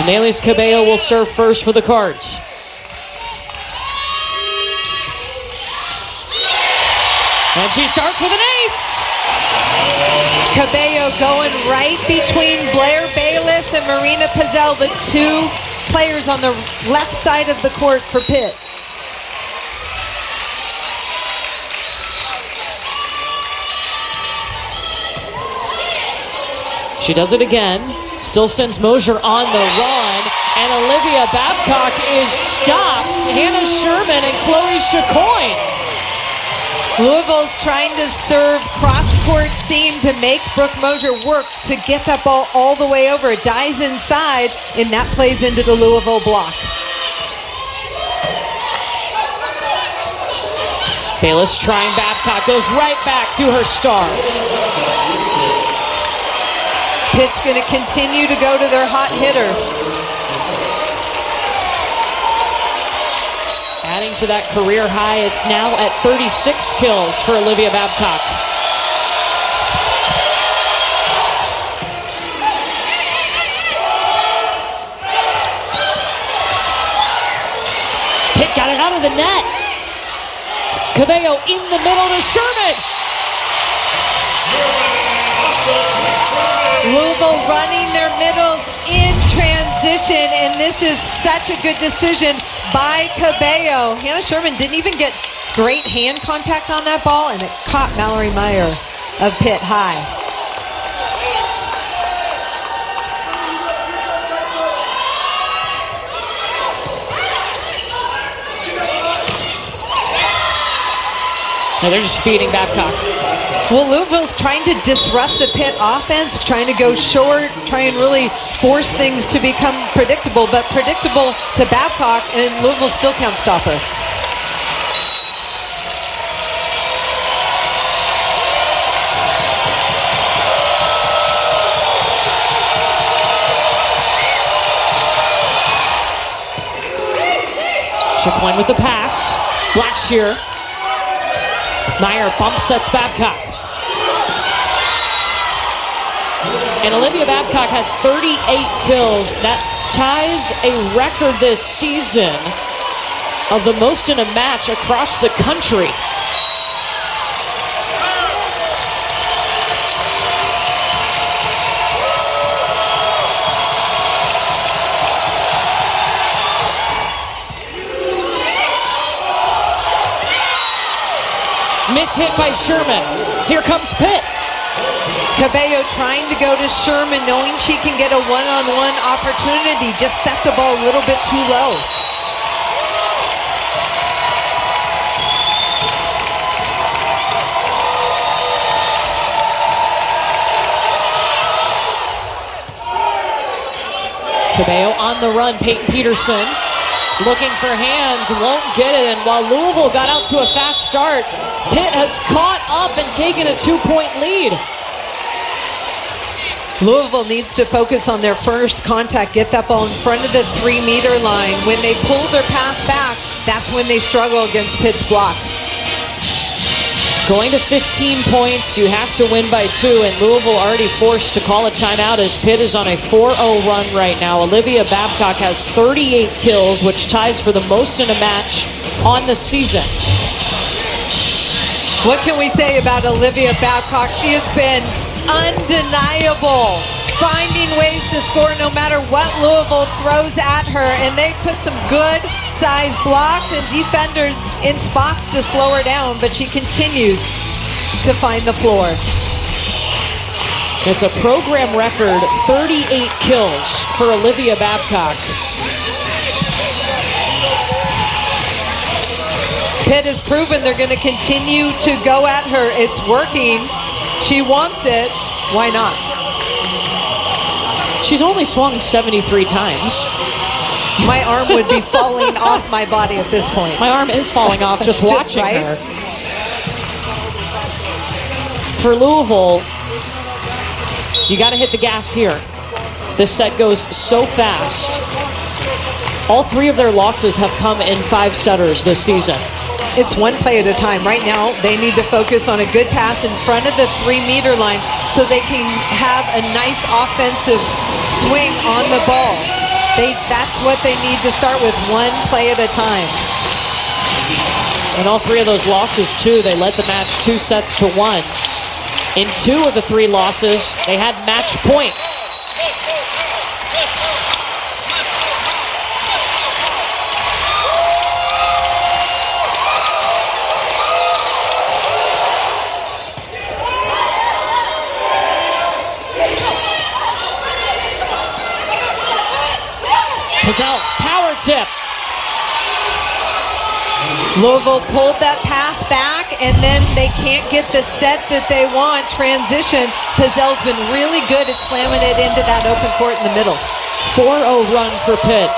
Nelis Cabello will serve first for the Cards. And she starts with an ace. Cabello going right between Blair Bayless and Marina Pizzell, the two players on the left side of the court for Pitt. She does it again. Still sends Mosier on the run. And Olivia Babcock is stopped. Hannah Sherman and Chloe Chacoin. Louisville's trying to serve cross-court seam to make Brooke Mosier work to get that ball all the way over. It dies inside, and that plays into the Louisville block. Bayless trying Babcock, goes right back to her star. Pitt's going to continue to go to their hot hitter. Adding to that career high, it's now at 36 kills for Olivia Babcock. Pitt got it out of the net. Cabello in the middle to Sherman. Louisville running their middles in transition, and this is such a good decision by Cabello. Hannah Sherman didn't even get great hand contact on that ball, and it caught Mallory Meyer of Pitt high. No, they're just feeding Babcock. Well, Louisville's trying to disrupt the Pitt offense, trying to go short, try and really force things to become predictable, but predictable to Babcock, and Louisville still can't stop her. Chacoin with the pass. Blackshear. Meyer bump sets Babcock. And Olivia Babcock has 38 kills. That ties a record this season of the most in a match across the country. Miss hit by Sherman. Here comes Pitt. Cabello trying to go to Sherman, knowing she can get a one-on-one opportunity. Just set the ball a little bit too low. Cabello on the run. Peyton Peterson looking for hands, won't get it. And while Louisville got out to a fast start, Pitt has caught up and taken a 2-point lead. Louisville needs to focus on their first contact, get that ball in front of the 3-meter line. When they pull their pass back, that's when they struggle against Pitt's block. Going to 15 points, you have to win by 2, and Louisville already forced to call a timeout as Pitt is on a 4-0 run right now. Olivia Babcock has 38 kills, which ties for the most in a match on the season. What can we say about Olivia Babcock? She has been undeniable, finding ways to score no matter what Louisville throws at her, and they put some good size blocks and defenders in spots to slow her down, but she continues to find the floor. It's a program record 38 kills for Olivia Babcock. Pitt has proven they're going to continue to go at her. It's working. She wants it. Why not? She's only swung 73 times. My arm would be falling off my body at this point. My arm is falling off just watching right? her. For Louisville, you got to hit the gas here. This set goes so fast. All 3 of their losses have come in 5-setters this season. It's one play at a time. Right now, they need to focus on a good pass in front of the 3-meter line so they can have a nice offensive swing on the ball. That's what they need to start with, one play at a time. And all 3 of those losses, too, they led the match 2-1. In 2 of the 3 losses, they had match point. Out, power tip. Louisville pulled that pass back, and then they can't get the set that they want. Transition. Pizzelle's been really good at slamming it into that open court in the middle. 4-0 run for Pitt.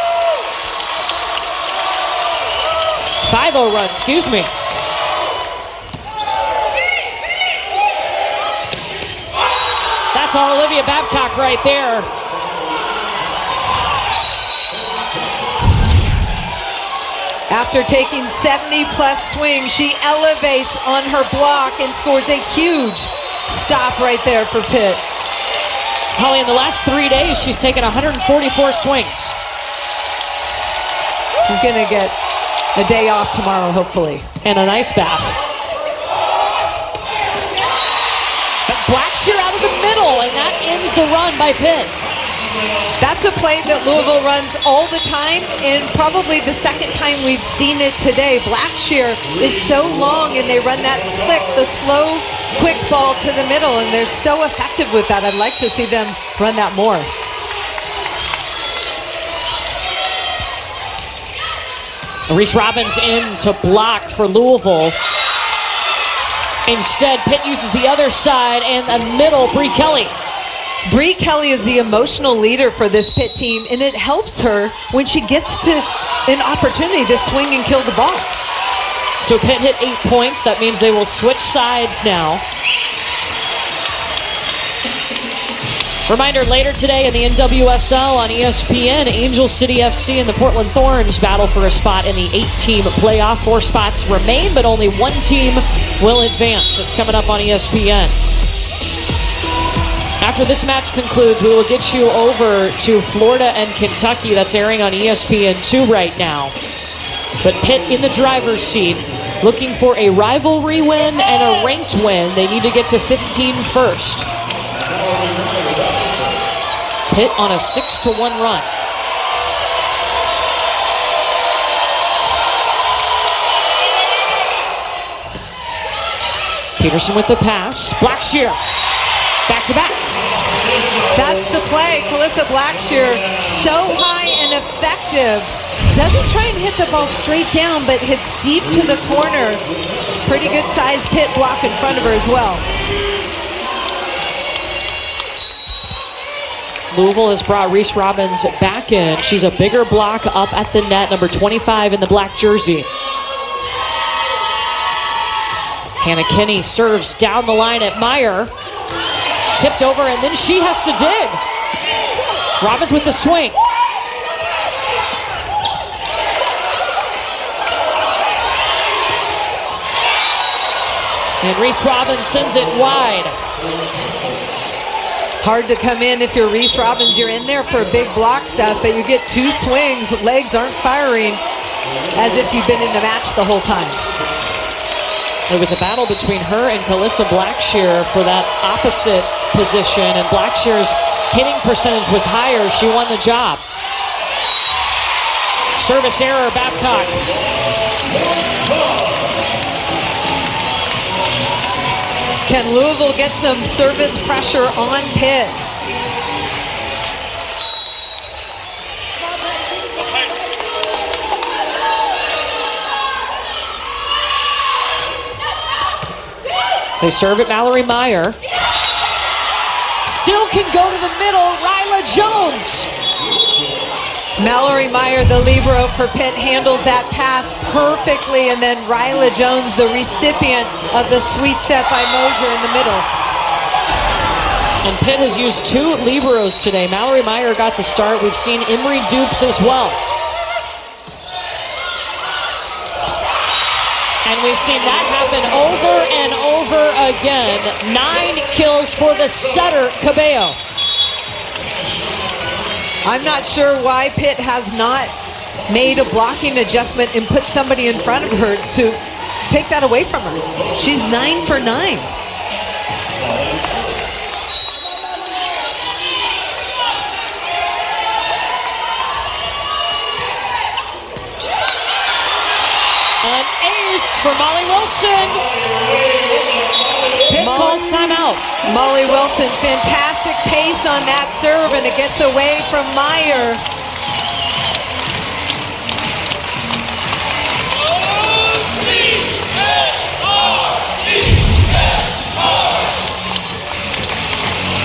5-0 run, excuse me. That's all Olivia Babcock right there. After taking 70-plus swings, she elevates on her block and scores a huge stop right there for Pitt. Holly, in the last 3 days, she's taken 144 swings. She's going to get a day off tomorrow, hopefully. And an ice bath. But Blackshear out of the middle, and that ends the run by Pitt. That's a play that Louisville runs all the time, and probably the second time we've seen it today. Blackshear is so long, and they run that slick, the slow, quick ball to the middle, and they're so effective with that. I'd like to see them run that more. Reese Robbins in to block for Louisville. Instead, Pitt uses the other side and a middle, Bree Kelly. Bree Kelly is the emotional leader for this Pitt team, and it helps her when she gets to an opportunity to swing and kill the ball. So Pitt hit 8 points. That means they will switch sides now. Reminder, later today in the NWSL on ESPN, Angel City FC and the Portland Thorns battle for a spot in the 8-team playoff. 4 spots remain, but only 1 team will advance. It's coming up on ESPN. After this match concludes, we will get you over to Florida and Kentucky. That's airing on ESPN2 right now. But Pitt in the driver's seat, looking for a rivalry win and a ranked win. They need to get to 15 first. Pitt on a 6-1 run. Peterson with the pass. Blackshear. Back to back. That's the play. Calissa Blackshear, so high and effective. Doesn't try and hit the ball straight down, but hits deep to the corner. Pretty good size Pitt block in front of her as well. Louisville has brought Reese Robbins back in. She's a bigger block up at the net, number 25 in the black jersey. Hannah Kinney serves down the line at Meyer. Tipped over, and then she has to dig. Robbins with the swing. And Reese Robbins sends it wide. Hard to come in if you're Reese Robbins. You're in there for big block stuff, but you get 2 swings. Legs aren't firing as if you've been in the match the whole time. It was a battle between her and Calissa Blackshear for that opposite position, and Blackshear's hitting percentage was higher. She won the job. Service error, Babcock. Can Louisville get some service pressure on Pitt? They serve it, Mallory Meyer. Still can go to the middle, Ryla Jones. Mallory Meyer, the libero for Pitt, handles that pass perfectly, and then Ryla Jones, the recipient of the sweet set by Mosier in the middle. And Pitt has used 2 liberos today. Mallory Meyer got the start. We've seen Emery Dupes as well. And we've seen that happen over and over again. 9 kills for the setter, Cabello. I'm not sure why Pitt has not made a blocking adjustment and put somebody in front of her to take that away from her. She's 9 for 9. An ace for Molly Wilson. Pitt calls timeout. Molly Wilson, fantastic pace on that serve, and it gets away from Meyer.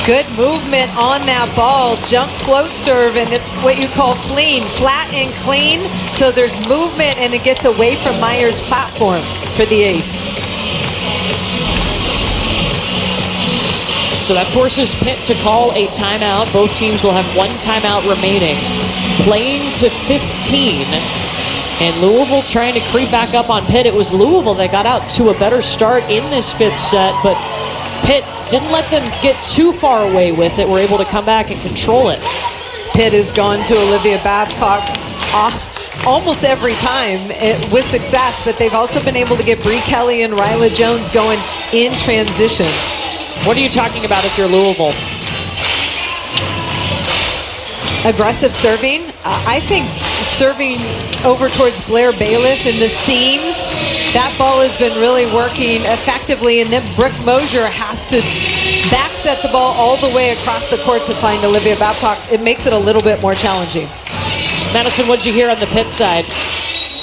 Good movement on that ball, jump float serve, and it's what you call clean, flat and clean. So there's movement and it gets away from Meyer's platform for the ace. So that forces Pitt to call a timeout. Both teams will have 1 timeout remaining. Playing to 15. And Louisville trying to creep back up on Pitt. It was Louisville that got out to a better start in this 5th set, but Pitt didn't let them get too far away with it. Were able to come back and control it. Pitt has gone to Olivia Babcock almost every time with success, but they've also been able to get Bree Kelly and Ryla Jones going in transition. What are you talking about if you're Louisville? Aggressive serving. I think serving over towards Blair Bayless in the seams, that ball has been really working effectively, and then Brooke Mosier has to back set the ball all the way across the court to find Olivia Babcock. It makes it a little bit more challenging. Madison, what'd you hear on the Pitt side?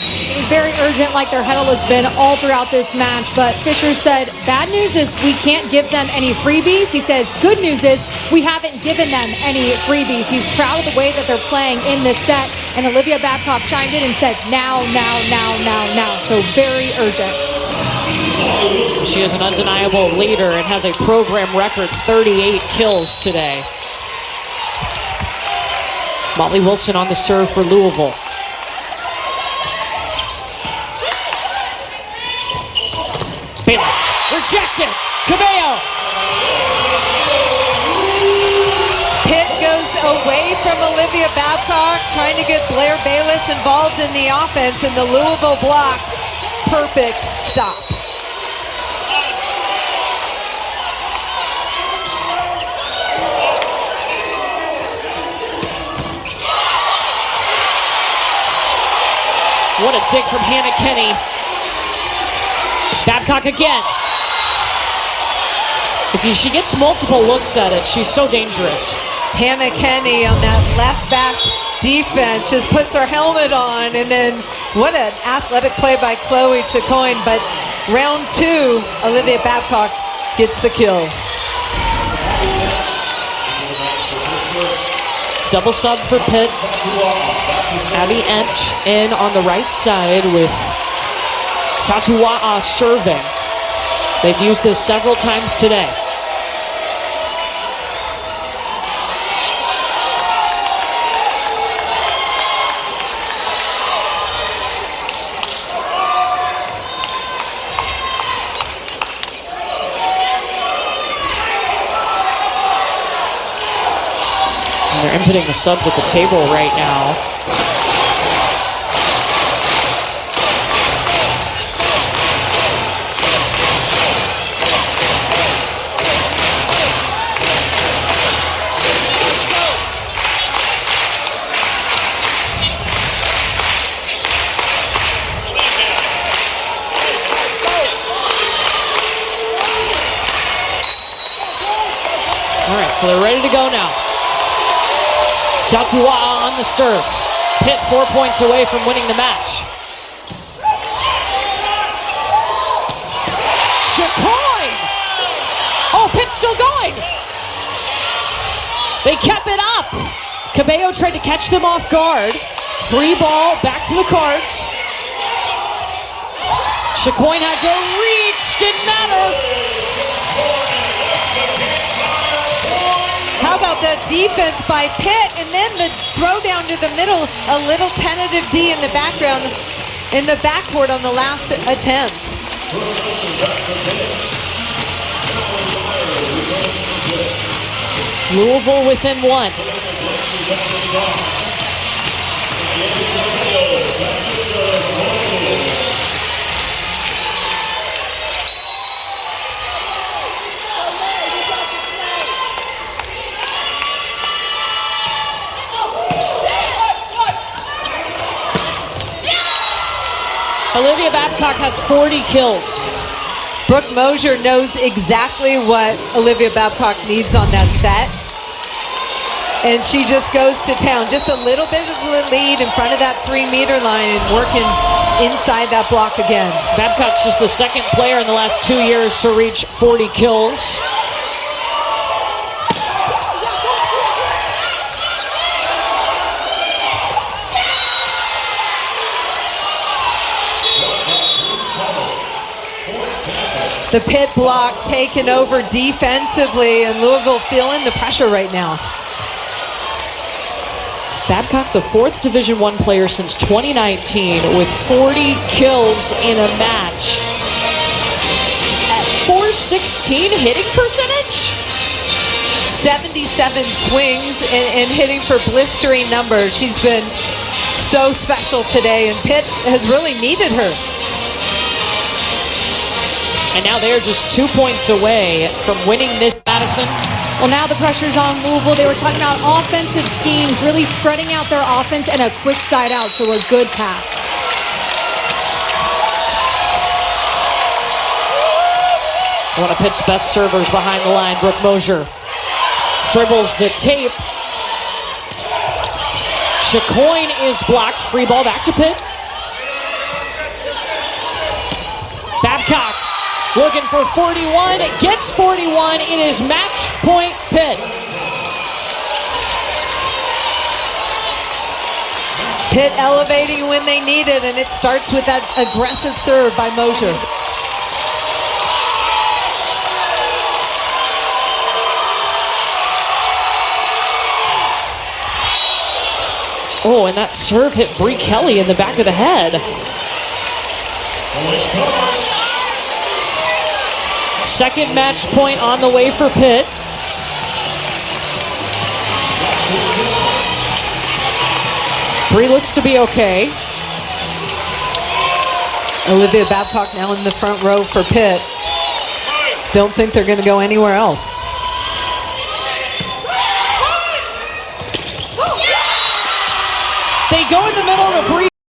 It was very urgent, like their huddle has been all throughout this match, but Fisher said, bad news is we can't give them any freebies. He says, good news is we haven't given them any freebies. He's proud of the way that they're playing in this set, and Olivia Babcock chimed in and said, now. So very urgent. She is an undeniable leader and has a program record 38 kills today. Molly Wilson on the serve for Louisville. Bayless, rejected. Cabello. Pitt goes away from Olivia Babcock, trying to get Blair Bayless involved in the offense, and the Louisville block. Perfect stop. What a dig from Hannah Kenny. Babcock again. If she gets multiple looks at it, she's so dangerous. Hannah Kenny on that left back defense just puts her helmet on, and then what an athletic play by Chloe Chacoin. But round 2, Olivia Babcock gets the kill. Double sub for Pitt. Abby Ench in on the right side with Tatua'a serving. They've used this several times today. And they're inputting the subs at the table right now. So they're ready to go now. Tatua'a on the serve. Pitt 4 points away from winning the match. Chacoin! Oh, Pitt's still going! They kept it up. Cabello tried to catch them off guard. Free ball, back to the cards. Chacoin had to reach, didn't matter. How about the defense by Pitt, and then the throw down to the middle, a little tentative D in the background, in the backcourt on the last attempt. Louisville within one. Olivia Babcock has 40 kills. Brooke Mosier knows exactly what Olivia Babcock needs on that set. And she just goes to town. Just a little bit of a lead in front of that 3-meter line and working inside that block again. Babcock's just the second player in the last 2 years to reach 40 kills. The Pitt block taken over defensively, and Louisville feeling the pressure right now. Babcock, the 4th Division I player since 2019 with 40 kills in a match. At .416 hitting percentage? 77 swings and hitting for blistering numbers. She's been so special today, and Pitt has really needed her. And now they're just 2 points away from winning this, Madison. Well, now the pressure's on Louisville. They were talking about offensive schemes, really spreading out their offense and a quick side out, so a good pass. One of Pitt's best servers behind the line, Brooke Mosier. Dribbles the tape. Chacoin is blocked. Free ball back to Pitt. Babcock looking for 41. It gets 41. It is match point Pitt. Pitt elevating when they need it, and it starts with that aggressive serve by Mosier. Oh, and that serve hit Bree Kelly in the back of the head. Second match point on the way for Pitt. Bree looks to be okay. Olivia Babcock now in the front row for Pitt. Don't think they're going to go anywhere else. They go in the middle to Bree